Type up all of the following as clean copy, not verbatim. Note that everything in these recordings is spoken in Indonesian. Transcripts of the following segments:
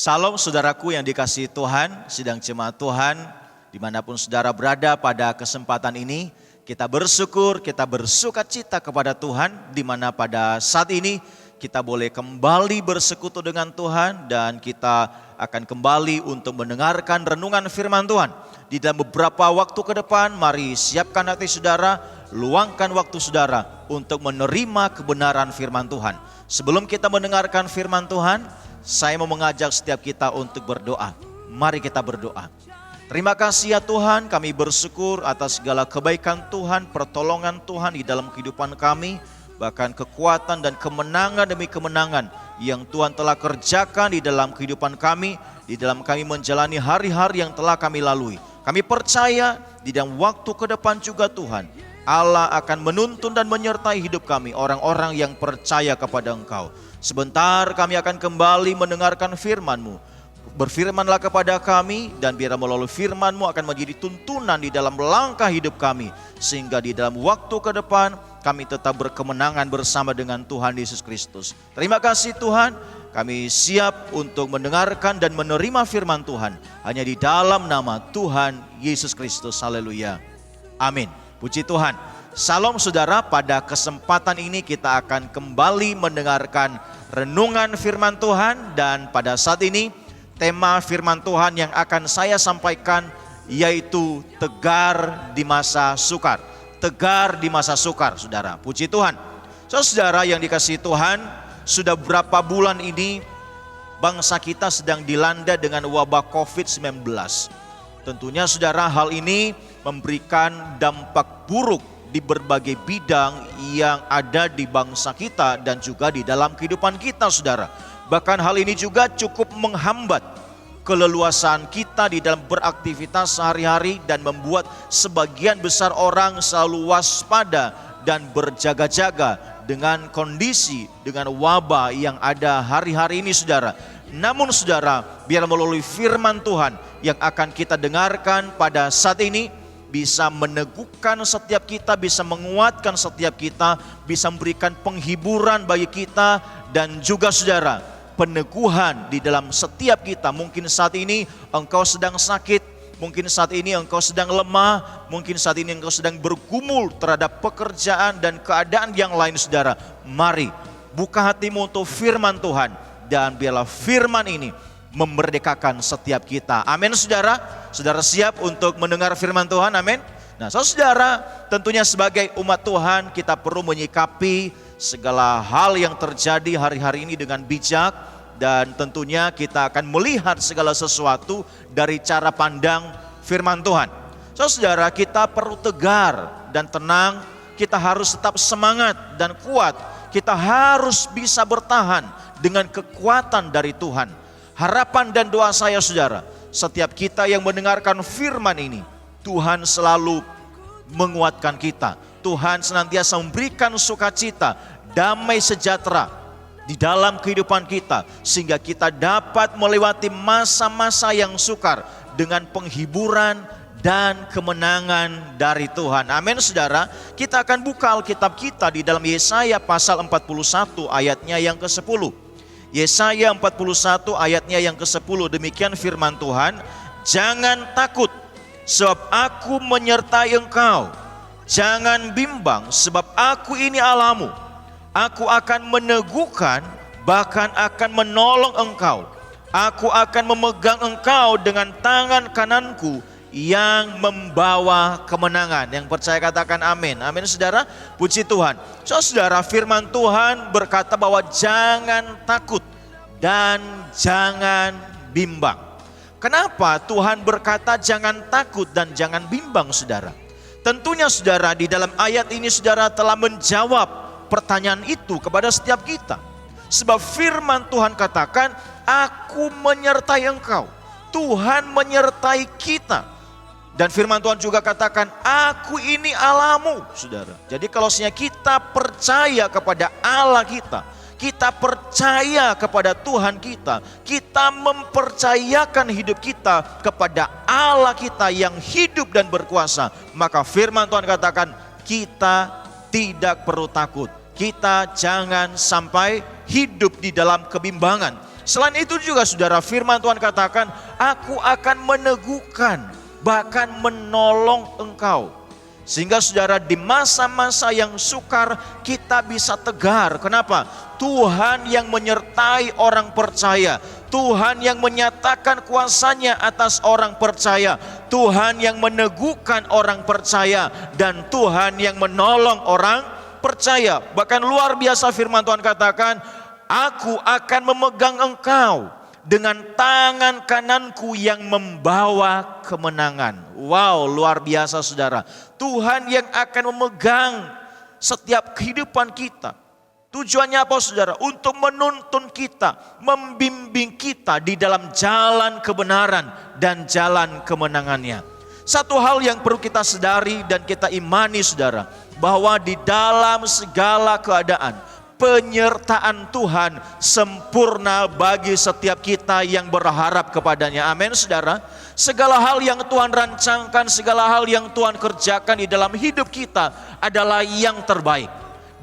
Salam saudaraku yang dikasihi Tuhan, sidang jemaat Tuhan, dimanapun saudara berada pada kesempatan ini, kita bersyukur, kita bersuka cita kepada Tuhan, di mana pada saat ini kita boleh kembali bersekutu dengan Tuhan dan kita akan kembali untuk mendengarkan renungan firman Tuhan. Di dalam beberapa waktu ke depan, mari siapkan hati saudara, luangkan waktu saudara untuk menerima kebenaran firman Tuhan. Sebelum kita mendengarkan firman Tuhan, saya mau mengajak setiap kita untuk berdoa. Mari kita berdoa. Terima kasih ya Tuhan, kami bersyukur atas segala kebaikan Tuhan, pertolongan Tuhan di dalam kehidupan kami, bahkan kekuatan dan kemenangan demi kemenangan yang Tuhan telah kerjakan di dalam kehidupan kami, di dalam kami menjalani hari-hari yang telah kami lalui. Kami percaya di dalam waktu ke depan juga Tuhan, Allah akan menuntun dan menyertai hidup kami, orang-orang yang percaya kepada Engkau. Sebentar kami akan kembali mendengarkan firman-Mu. Berfirmanlah kepada kami dan biarlah melalui firman-Mu akan menjadi tuntunan di dalam langkah hidup kami. Sehingga di dalam waktu ke depan kami tetap berkemenangan bersama dengan Tuhan Yesus Kristus. Terima kasih Tuhan, kami siap untuk mendengarkan dan menerima firman Tuhan. Hanya di dalam nama Tuhan Yesus Kristus. Haleluya. Amin. Puji Tuhan. Salam saudara, pada kesempatan ini kita akan kembali mendengarkan renungan firman Tuhan. Dan pada saat ini tema firman Tuhan yang akan saya sampaikan yaitu tegar di masa sukar. Tegar di masa sukar saudara, puji Tuhan. Saudara yang dikasihi Tuhan, sudah berapa bulan ini bangsa kita sedang dilanda dengan wabah COVID-19. Tentunya saudara, hal ini memberikan dampak buruk di berbagai bidang yang ada di bangsa kita dan juga di dalam kehidupan kita saudara. Bahkan hal ini juga cukup menghambat keleluasaan kita di dalam beraktivitas sehari-hari dan membuat sebagian besar orang selalu waspada dan berjaga-jaga dengan kondisi, dengan wabah yang ada hari-hari ini saudara. Namun saudara, biar melalui firman Tuhan yang akan kita dengarkan pada saat ini bisa meneguhkan setiap kita, bisa menguatkan setiap kita, bisa memberikan penghiburan bagi kita dan juga saudara, peneguhan di dalam setiap kita. Mungkin saat ini engkau sedang sakit, mungkin saat ini engkau sedang lemah, mungkin saat ini engkau sedang bergumul terhadap pekerjaan dan keadaan yang lain saudara. Mari buka hatimu untuk firman Tuhan dan biarlah firman ini memerdekakan setiap kita. Amin saudara. Saudara siap untuk mendengar firman Tuhan? Amin. Nah saudara, tentunya sebagai umat Tuhan kita perlu menyikapi segala hal yang terjadi hari-hari ini dengan bijak. Dan tentunya kita akan melihat segala sesuatu dari cara pandang firman Tuhan. Saudara, kita perlu tegar dan tenang. Kita harus tetap semangat dan kuat. Kita harus bisa bertahan dengan kekuatan dari Tuhan. Harapan dan doa saya saudara, setiap kita yang mendengarkan firman ini, Tuhan selalu menguatkan kita. Tuhan senantiasa memberikan sukacita, damai sejahtera di dalam kehidupan kita, sehingga kita dapat melewati masa-masa yang sukar dengan penghiburan dan kemenangan dari Tuhan. Amin saudara. Kita akan buka Alkitab kita di dalam Yesaya pasal 41 ayatnya yang ke-10. Yesaya 41 ayatnya yang ke-10, demikian firman Tuhan. Jangan takut sebab aku menyertai engkau. Jangan bimbang sebab aku ini Allahmu. Aku akan meneguhkan, bahkan akan menolong engkau. Aku akan memegang engkau dengan tangan kananku yang membawa kemenangan. Yang percaya katakan amin. Amin saudara, puji Tuhan. Saudara, firman Tuhan berkata bahwa jangan takut dan jangan bimbang. Kenapa Tuhan berkata jangan takut dan jangan bimbang saudara? Tentunya saudara, di dalam ayat ini saudara telah menjawab pertanyaan itu kepada setiap kita. Sebab firman Tuhan katakan, aku menyertai engkau. Tuhan menyertai kita. Dan firman Tuhan juga katakan, aku ini Allahmu saudara. Jadi kalau kita percaya kepada Allah kita, kita percaya kepada Tuhan kita, kita mempercayakan hidup kita kepada Allah kita yang hidup dan berkuasa, maka firman Tuhan katakan kita tidak perlu takut. Kita jangan sampai hidup di dalam kebimbangan. Selain itu juga saudara, firman Tuhan katakan, aku akan meneguhkan, bahkan menolong engkau. Sehingga saudara, di masa-masa yang sukar kita bisa tegar. Kenapa? Tuhan yang menyertai orang percaya, Tuhan yang menyatakan kuasanya atas orang percaya, Tuhan yang meneguhkan orang percaya, dan Tuhan yang menolong orang percaya. Bahkan luar biasa firman Tuhan katakan, aku akan memegang engkau dengan tangan kananku yang membawa kemenangan. Wow, luar biasa saudara. Tuhan yang akan memegang setiap kehidupan kita. Tujuannya apa saudara? Untuk menuntun kita, membimbing kita di dalam jalan kebenaran dan jalan kemenangannya. Satu hal yang perlu kita sadari dan kita imani saudara, bahwa di dalam segala keadaan, penyertaan Tuhan sempurna bagi setiap kita yang berharap kepadanya. Amin saudara. Segala hal yang Tuhan rancangkan, segala hal yang Tuhan kerjakan di dalam hidup kita adalah yang terbaik.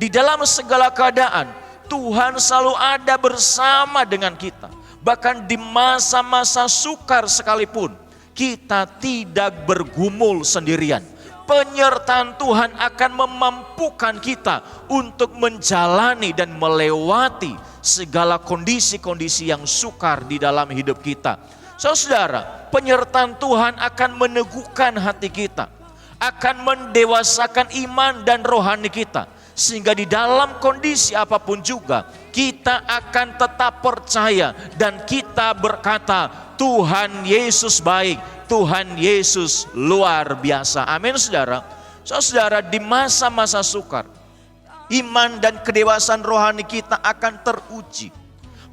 Di dalam segala keadaan, Tuhan selalu ada bersama dengan kita. Bahkan di masa-masa sukar sekalipun, kita tidak bergumul sendirian. Penyertaan Tuhan akan memampukan kita untuk menjalani dan melewati segala kondisi-kondisi yang sukar di dalam hidup kita. Saudara, penyertaan Tuhan akan meneguhkan hati kita, akan mendewasakan iman dan rohani kita, sehingga di dalam kondisi apapun juga kita akan tetap percaya dan kita berkata, Tuhan Yesus baik, Tuhan Yesus luar biasa. Amin saudara. Saudara, di masa-masa sukar, iman dan kedewasaan rohani kita akan teruji.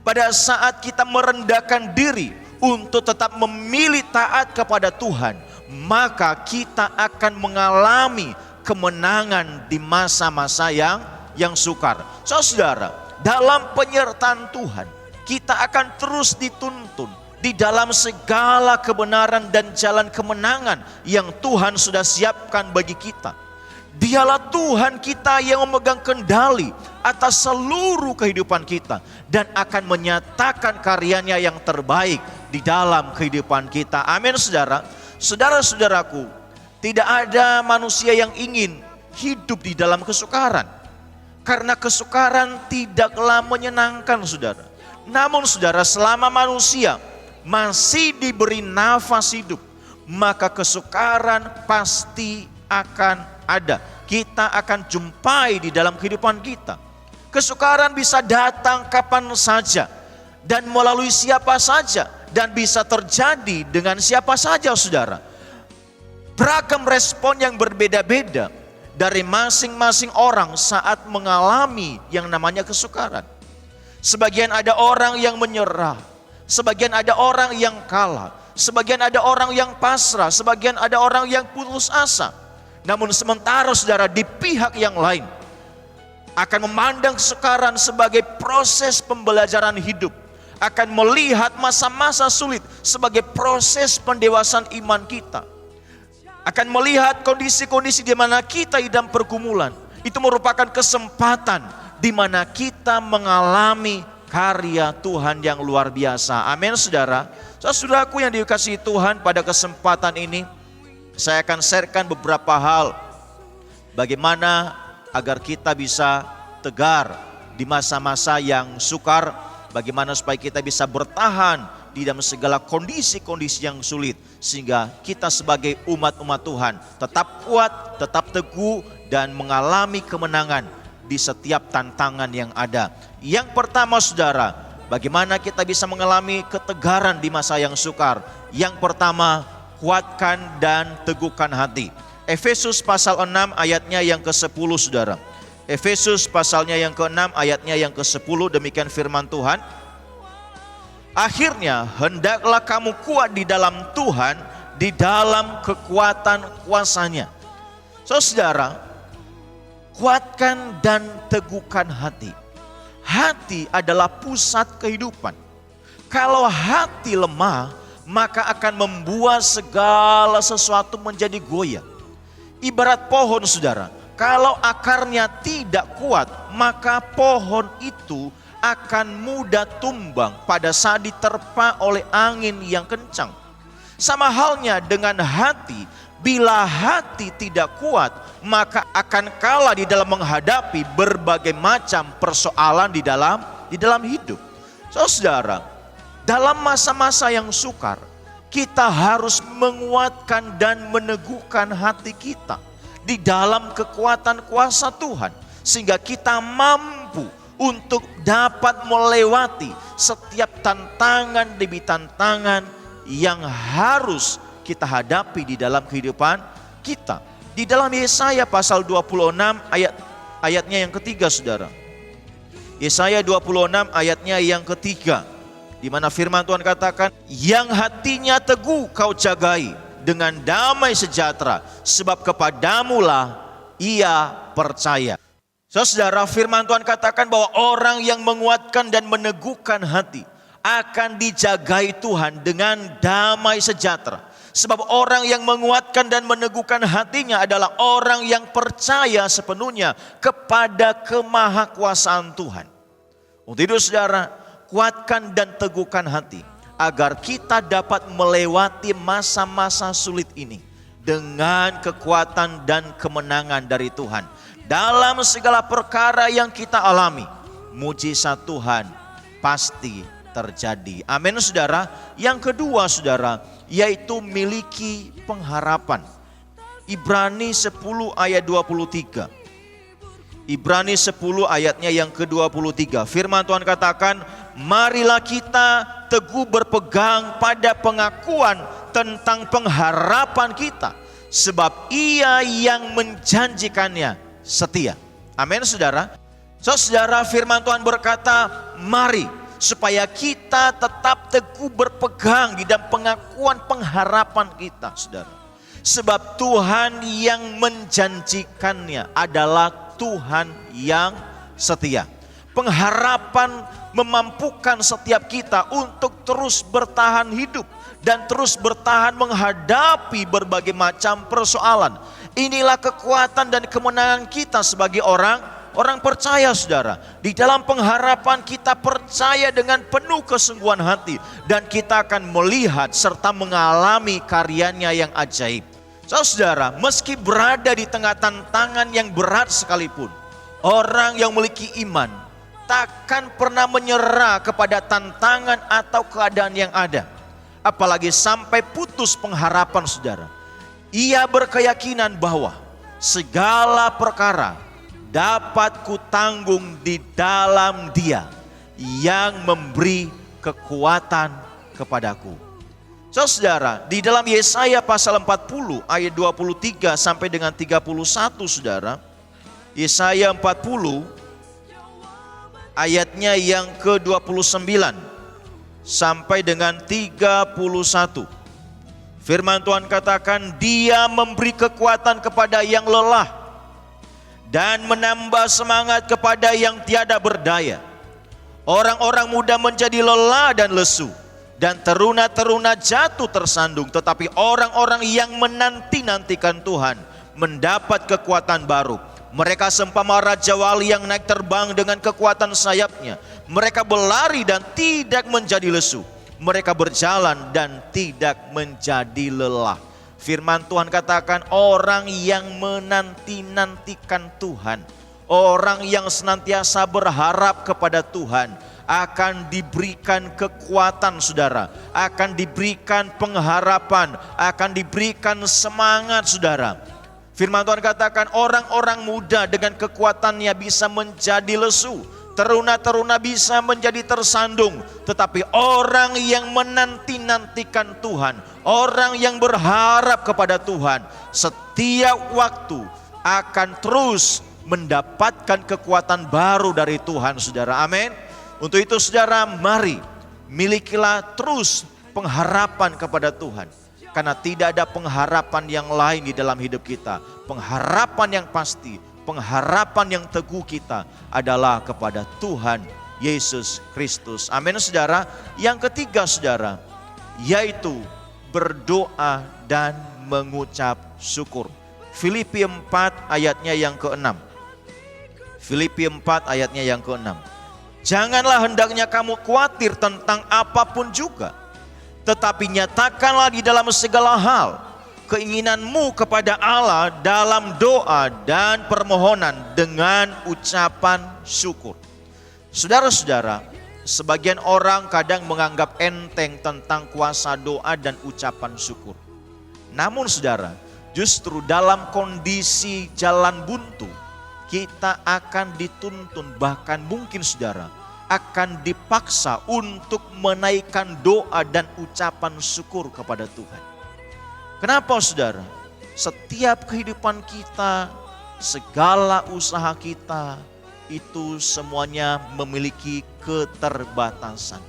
Pada saat kita merendahkan diri untuk tetap memilih taat kepada Tuhan, maka kita akan mengalami kemenangan di masa-masa yang sukar. Saudara, dalam penyertaan Tuhan, kita akan terus dituntun di dalam segala kebenaran dan jalan kemenangan yang Tuhan sudah siapkan bagi kita. Dialah Tuhan kita yang memegang kendali atas seluruh kehidupan kita dan akan menyatakan karyanya yang terbaik di dalam kehidupan kita. Amin saudara. Saudara-saudaraku, tidak ada manusia yang ingin hidup di dalam kesukaran, karena kesukaran tidaklah menyenangkan saudara. Namun saudara, selama manusia masih diberi nafas hidup, maka kesukaran pasti akan ada. Kita akan jumpai di dalam kehidupan kita. Kesukaran bisa datang kapan saja dan melalui siapa saja, dan bisa terjadi dengan siapa saja saudara. Beragam respon yang berbeda-beda dari masing-masing orang saat mengalami yang namanya kesukaran. Sebagian ada orang yang menyerah, sebagian ada orang yang kalah, sebagian ada orang yang pasrah, sebagian ada orang yang putus asa. Namun sementara saudara, di pihak yang lain akan memandang kesukaran sebagai proses pembelajaran hidup, akan melihat masa-masa sulit sebagai proses pendewasaan iman kita, akan melihat kondisi-kondisi di mana kita dalam pergumulan. Itu merupakan kesempatan di mana kita mengalami karya Tuhan yang luar biasa. Amin saudara. Saudaraku yang dikasihi Tuhan, pada kesempatan ini saya akan sharekan beberapa hal bagaimana agar kita bisa tegar di masa-masa yang sukar, bagaimana supaya kita bisa bertahan di dalam segala kondisi-kondisi yang sulit, sehingga kita sebagai umat-umat Tuhan tetap kuat, tetap teguh, dan mengalami kemenangan di setiap tantangan yang ada. Yang pertama saudara, bagaimana kita bisa mengalami ketegaran di masa yang sukar? Yang pertama, kuatkan dan teguhkan hati. Efesus pasal 6 ayatnya yang ke-10 saudara. Efesus pasalnya yang ke-6 ayatnya yang ke-10, demikian firman Tuhan. Akhirnya hendaklah kamu kuat di dalam Tuhan, di dalam kekuatan kuasanya. Saudara, kuatkan dan teguhkan hati. Hati adalah pusat kehidupan. Kalau hati lemah, maka akan membuat segala sesuatu menjadi goyah. Ibarat pohon saudara, kalau akarnya tidak kuat, maka pohon itu akan mudah tumbang pada saat diterpa oleh angin yang kencang. Sama halnya dengan hati, bila hati tidak kuat, maka akan kalah di dalam menghadapi berbagai macam persoalan di dalam hidup. Saudara, dalam masa-masa yang sukar, kita harus menguatkan dan meneguhkan hati kita di dalam kekuatan kuasa Tuhan, sehingga kita mampu untuk dapat melewati setiap tantangan demi tantangan yang harus kita hadapi di dalam kehidupan kita. Di dalam Yesaya pasal 26 ayatnya yang ketiga, saudara. Yesaya 26 ayatnya yang ketiga, di mana firman Tuhan katakan, yang hatinya teguh kau jagai dengan damai sejahtera, sebab kepadamulah ia percaya. Saudara, firman Tuhan katakan bahwa orang yang menguatkan dan meneguhkan hati akan dijagai Tuhan dengan damai sejahtera. Sebab orang yang menguatkan dan meneguhkan hatinya adalah orang yang percaya sepenuhnya kepada kemahakuasaan Tuhan. Untuk itu saudara, kuatkan dan teguhkan hati agar kita dapat melewati masa-masa sulit ini dengan kekuatan dan kemenangan dari Tuhan. Dalam segala perkara yang kita alami, mujizat Tuhan pasti terjadi. Amin saudara. Yang kedua saudara, yaitu miliki pengharapan. Ibrani 10 ayat 23. Ibrani 10 ayatnya yang ke-23. Firman Tuhan katakan, marilah kita teguh berpegang pada pengakuan tentang pengharapan kita, sebab Ia yang menjanjikannya setia. Amin saudara. Saudara, firman Tuhan berkata, mari supaya kita tetap teguh berpegang di dalam pengakuan pengharapan kita, saudara. Sebab Tuhan yang menjanjikannya adalah Tuhan yang setia. Pengharapan memampukan setiap kita untuk terus bertahan hidup dan terus bertahan menghadapi berbagai macam persoalan. Inilah kekuatan dan kemenangan kita sebagai orang percaya, saudara. Di dalam pengharapan kita percaya dengan penuh kesungguhan hati, dan kita akan melihat serta mengalami karyanya yang ajaib. Saudara, meski berada di tengah tantangan yang berat sekalipun, orang yang memiliki iman takkan pernah menyerah kepada tantangan atau keadaan yang ada, apalagi sampai putus pengharapan, saudara. Ia berkeyakinan bahwa segala perkara dapat kutanggung di dalam Dia yang memberi kekuatan kepadaku. Saudara, di dalam Yesaya pasal 40 ayat 23 sampai dengan 31, saudara. Yesaya 40 ayatnya yang ke-29 sampai dengan 31. Firman Tuhan katakan, Dia memberi kekuatan kepada yang lelah dan menambah semangat kepada yang tiada berdaya. Orang-orang muda menjadi lelah dan lesu, dan teruna-teruna jatuh tersandung. Tetapi orang-orang yang menanti-nantikan Tuhan mendapat kekuatan baru. Mereka seumpama raja wali yang naik terbang dengan kekuatan sayapnya. Mereka berlari dan tidak menjadi lesu. Mereka berjalan dan tidak menjadi lelah. Firman Tuhan katakan, orang yang menanti-nantikan Tuhan, orang yang senantiasa berharap kepada Tuhan, akan diberikan kekuatan, saudara. Akan diberikan pengharapan, akan diberikan semangat, saudara. Firman Tuhan katakan, orang-orang muda dengan kekuatannya bisa menjadi lesu, teruna-teruna bisa menjadi tersandung. Tetapi orang yang menanti-nantikan Tuhan, orang yang berharap kepada Tuhan, setiap waktu akan terus mendapatkan kekuatan baru dari Tuhan, saudara. Amin. Untuk itu saudara, mari milikilah terus pengharapan kepada Tuhan. Karena tidak ada pengharapan yang lain di dalam hidup kita. Pengharapan yang pasti, pengharapan yang teguh kita adalah kepada Tuhan Yesus Kristus. Amin saudara. Yang ketiga saudara, yaitu berdoa dan mengucap syukur. Filipi 4 ayatnya yang ke-6. Filipi 4 ayatnya yang ke-6. Janganlah hendaknya kamu khawatir tentang apapun juga, tetapi nyatakanlah di dalam segala hal keinginanmu kepada Allah dalam doa dan permohonan dengan ucapan syukur. Saudara-saudara, sebagian orang kadang menganggap enteng tentang kuasa doa dan ucapan syukur. Namun saudara, justru dalam kondisi jalan buntu, kita akan dituntun, bahkan mungkin saudara akan dipaksa untuk menaikkan doa dan ucapan syukur kepada Tuhan. Kenapa saudara? Setiap kehidupan kita, segala usaha kita, itu semuanya memiliki keterbatasan.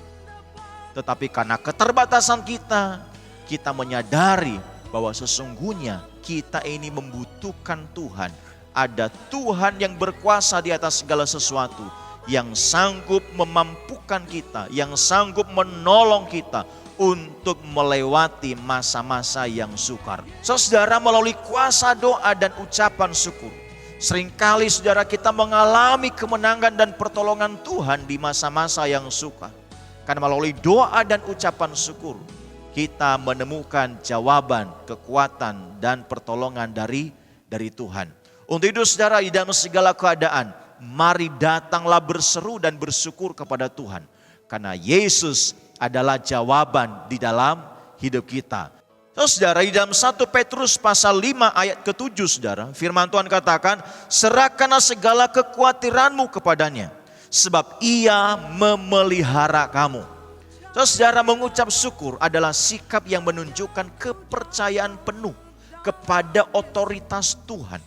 Tetapi karena keterbatasan kita, kita menyadari bahwa sesungguhnya kita ini membutuhkan Tuhan. Ada Tuhan yang berkuasa di atas segala sesuatu, yang sanggup memampukan kita, yang sanggup menolong kita untuk melewati masa-masa yang sukar. Saudara, melalui kuasa doa dan ucapan syukur, seringkali saudara kita mengalami kemenangan dan pertolongan Tuhan di masa-masa yang sukar. Karena melalui doa dan ucapan syukur, kita menemukan jawaban, kekuatan, dan pertolongan dari Tuhan. Untuk itu saudara, di dalam segala keadaan, mari datanglah berseru dan bersyukur kepada Tuhan. Karena Yesus adalah jawaban di dalam hidup kita. Saudara, di dalam 1 Petrus pasal 5 ayat ke-7 saudara, firman Tuhan katakan, serahkanlah segala kekhawatiranmu kepadanya, sebab ia memelihara kamu. Saudara, mengucap syukur adalah sikap yang menunjukkan kepercayaan penuh kepada otoritas Tuhan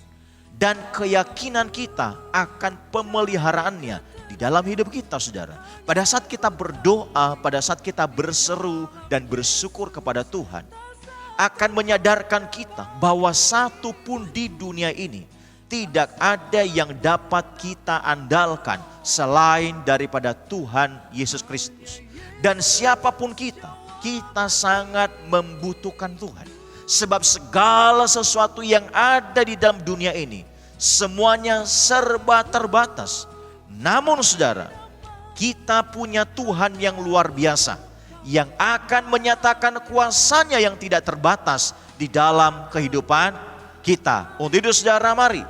dan keyakinan kita akan pemeliharaannya di dalam hidup kita saudara. Pada saat kita berdoa, pada saat kita berseru dan bersyukur kepada Tuhan, akan menyadarkan kita bahwa satu pun di dunia ini tidak ada yang dapat kita andalkan selain daripada Tuhan Yesus Kristus. Dan siapapun kita sangat membutuhkan Tuhan. Sebab segala sesuatu yang ada di dalam dunia ini, semuanya serba terbatas. Namun saudara, kita punya Tuhan yang luar biasa, yang akan menyatakan kuasanya yang tidak terbatas di dalam kehidupan kita. Untuk itu saudara, mari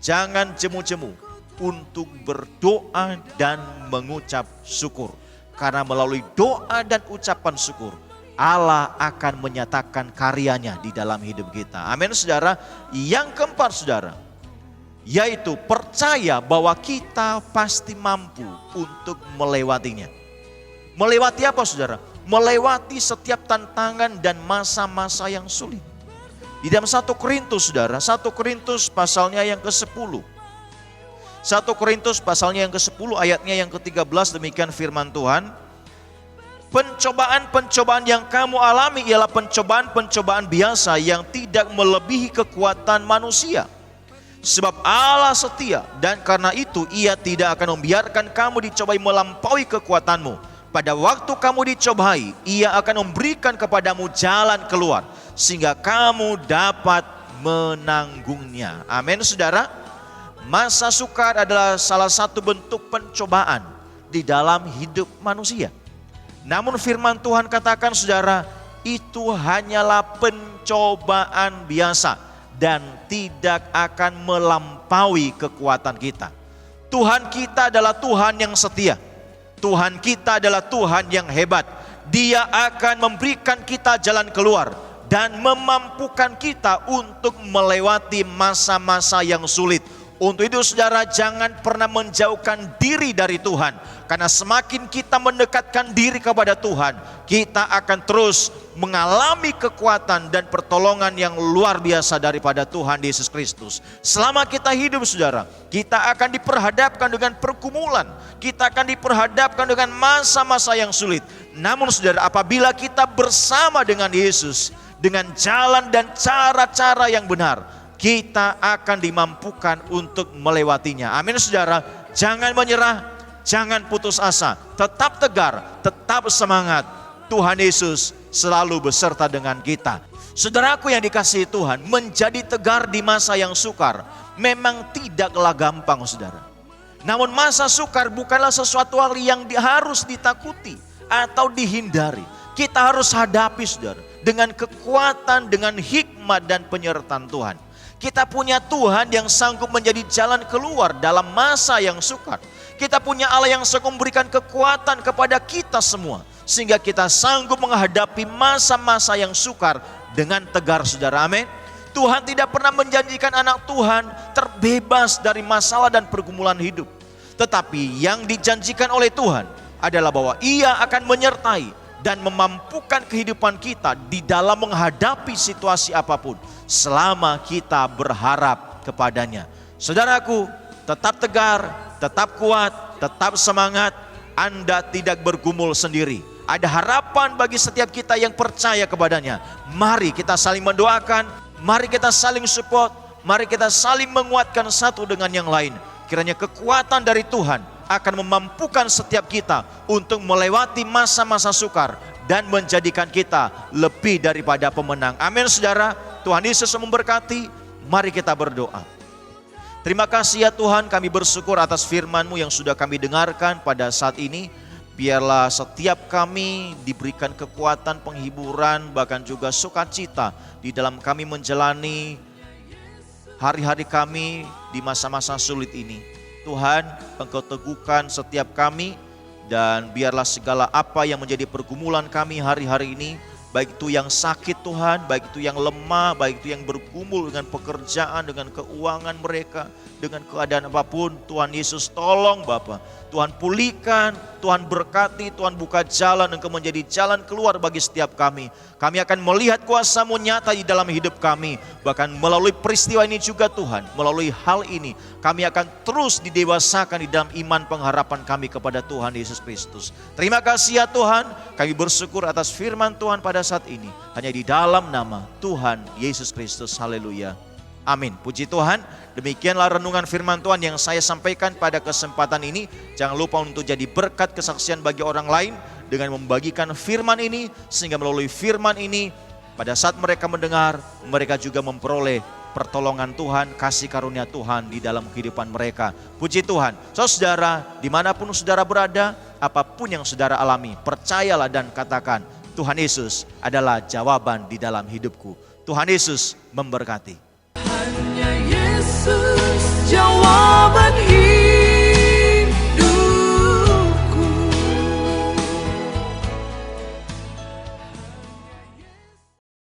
jangan jemu-jemu untuk berdoa dan mengucap syukur. Karena melalui doa dan ucapan syukur, Allah akan menyatakan karyanya di dalam hidup kita. Amin saudara. Yang keempat saudara, yaitu percaya bahwa kita pasti mampu untuk melewatinya. Melewati apa saudara? Melewati setiap tantangan dan masa-masa yang sulit. Di dalam 1 Korintus saudara, 1 Korintus pasalnya yang ke-10. 1 Korintus pasalnya yang ke-10 ayatnya yang ke-13, demikian firman Tuhan. Pencobaan-pencobaan yang kamu alami ialah pencobaan-pencobaan biasa yang tidak melebihi kekuatan manusia. Sebab Allah setia dan karena itu ia tidak akan membiarkan kamu dicobai melampaui kekuatanmu. Pada waktu kamu dicobai, ia akan memberikan kepadamu jalan keluar sehingga kamu dapat menanggungnya. Amin saudara. Masa sukar adalah salah satu bentuk pencobaan di dalam hidup manusia. Namun firman Tuhan katakan saudara, itu hanyalah pencobaan biasa dan tidak akan melampaui kekuatan kita. Tuhan kita adalah Tuhan yang setia. Tuhan kita adalah Tuhan yang hebat. Dia akan memberikan kita jalan keluar dan memampukan kita untuk melewati masa-masa yang sulit. Untuk itu saudara, jangan pernah menjauhkan diri dari Tuhan. Karena semakin kita mendekatkan diri kepada Tuhan, kita akan terus mengalami kekuatan dan pertolongan yang luar biasa daripada Tuhan Yesus Kristus. Selama kita hidup saudara, kita akan diperhadapkan dengan pergumulan. Kita akan diperhadapkan dengan masa-masa yang sulit. Namun saudara, apabila kita bersama dengan Yesus, dengan jalan dan cara-cara yang benar, kita akan dimampukan untuk melewatinya. Amin saudara. Jangan menyerah, jangan putus asa, tetap tegar, tetap semangat. Tuhan Yesus selalu beserta dengan kita. Saudaraku yang dikasihi Tuhan, menjadi tegar di masa yang sukar memang tidaklah gampang saudara. Namun masa sukar bukanlah sesuatu hal yang harus ditakuti atau dihindari. Kita harus hadapi, saudara, dengan kekuatan, dengan hikmat dan penyertaan Tuhan. Kita punya Tuhan yang sanggup menjadi jalan keluar dalam masa yang sukar. Kita punya Allah yang sanggup memberikan kekuatan kepada kita semua, sehingga kita sanggup menghadapi masa-masa yang sukar dengan tegar, saudara. Amin. Tuhan tidak pernah menjanjikan anak Tuhan terbebas dari masalah dan pergumulan hidup. Tetapi yang dijanjikan oleh Tuhan adalah bahwa Ia akan menyertai dan memampukan kehidupan kita di dalam menghadapi situasi apapun selama kita berharap kepadanya. Saudaraku, tetap tegar, tetap kuat, tetap semangat. Anda tidak bergumul sendiri. Ada harapan bagi setiap kita yang percaya kepadanya. Mari kita saling mendoakan, mari kita saling support, mari kita saling menguatkan satu dengan yang lain. Kiranya kekuatan dari Tuhan akan memampukan setiap kita untuk melewati masa-masa sukar dan menjadikan kita lebih daripada pemenang. Amin, saudara. Tuhan Yesus memberkati. Mari kita berdoa. Terima kasih ya Tuhan, kami bersyukur atas firman-Mu yang sudah kami dengarkan pada saat ini. Biarlah setiap kami diberikan kekuatan, penghiburan, bahkan juga sukacita di dalam kami menjalani hari-hari kami di masa-masa sulit ini. Tuhan, Engkau teguhkan setiap kami, dan biarlah segala apa yang menjadi pergumulan kami hari-hari ini, baik itu yang sakit Tuhan, baik itu yang lemah, baik itu yang bergumul dengan pekerjaan, dengan keuangan mereka, dengan keadaan apapun, Tuhan Yesus tolong Bapa. Tuhan pulihkan, Tuhan berkati, Tuhan buka jalan, Engkau menjadi jalan keluar bagi setiap kami. Kami akan melihat kuasa-Mu nyata di dalam hidup kami. Bahkan melalui peristiwa ini juga Tuhan, melalui hal ini kami akan terus didewasakan di dalam iman pengharapan kami kepada Tuhan Yesus Kristus. Terima kasih ya Tuhan, kami bersyukur atas firman Tuhan pada saat ini. Hanya di dalam nama Tuhan Yesus Kristus, haleluya. Amin. Puji Tuhan. Demikianlah renungan firman Tuhan yang saya sampaikan pada kesempatan ini. Jangan lupa untuk jadi berkat kesaksian bagi orang lain dengan membagikan firman ini, sehingga melalui firman ini pada saat mereka mendengar, mereka juga memperoleh pertolongan Tuhan, kasih karunia Tuhan di dalam kehidupan mereka. Puji Tuhan. Saudara, dimanapun saudara berada, apapun yang saudara alami, percayalah dan katakan, Tuhan Yesus adalah jawaban di dalam hidupku. Tuhan Yesus memberkati. Hanya Yesus jawaban hidup.